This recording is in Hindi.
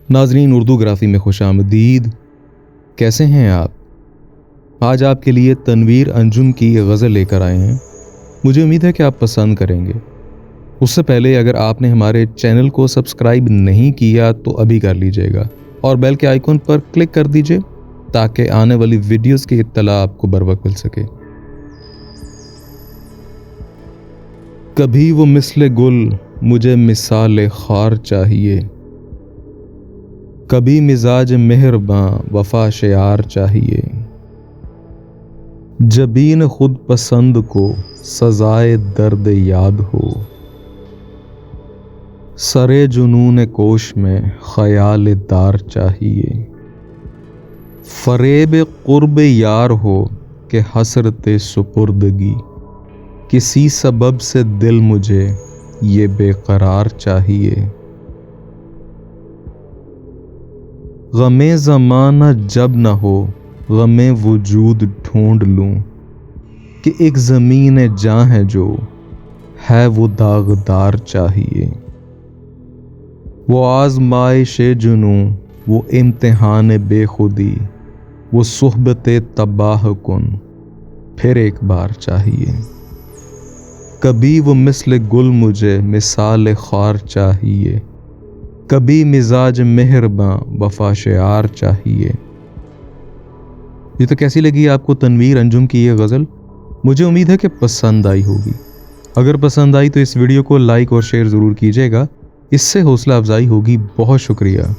नाजरीन, उर्दू ग्राफी में खुशामदीद। कैसे हैं आप? आज आपके लिए तनवीर अंजुम की गज़ल लेकर आए हैं। मुझे उम्मीद है कि आप पसंद करेंगे। उससे पहले अगर आपने हमारे चैनल को सब्सक्राइब नहीं किया तो अभी कर लीजिएगा और बेल के आइकन पर क्लिक कर दीजिए ताकि आने वाली वीडियोस की इत्तला आपको बर वक्त मिल सके। कभी वो मिसले गुल मुझे मिसाल खार चाहिए, कभी मिजाज मेहरबां वफा शेयार चाहिए। जबीन खुद पसंद को सजाए दर्द याद हो, सरे जुनून कोश में ख्याल दार चाहिए। फरेब कुर्ब यार हो के हसरते सुपुर्दगी, किसी सबब से दिल मुझे ये बेकरार चाहिए। गमे ज़माना जब न हो गमे वजूद ढूंढ लूं, कि एक ज़मीन जां है जो है वो दागदार चाहिए। वो आज़माइश जुनूं, वो इम्तिहान बेखुदी, वो सुहबत तबाह कुन फिर एक बार चाहिए। कभी वो मिसल गुल मुझे मिसाल खार चाहिए, कभी मिजाज मेहरबां वफा शेयार चाहिए। ये तो कैसी लगी आपको तनवीर अंजुम की ये गज़ल? मुझे उम्मीद है कि पसंद आई होगी। अगर पसंद आई तो इस वीडियो को लाइक और शेयर ज़रूर कीजिएगा, इससे हौसला अफजाई होगी। बहुत शुक्रिया।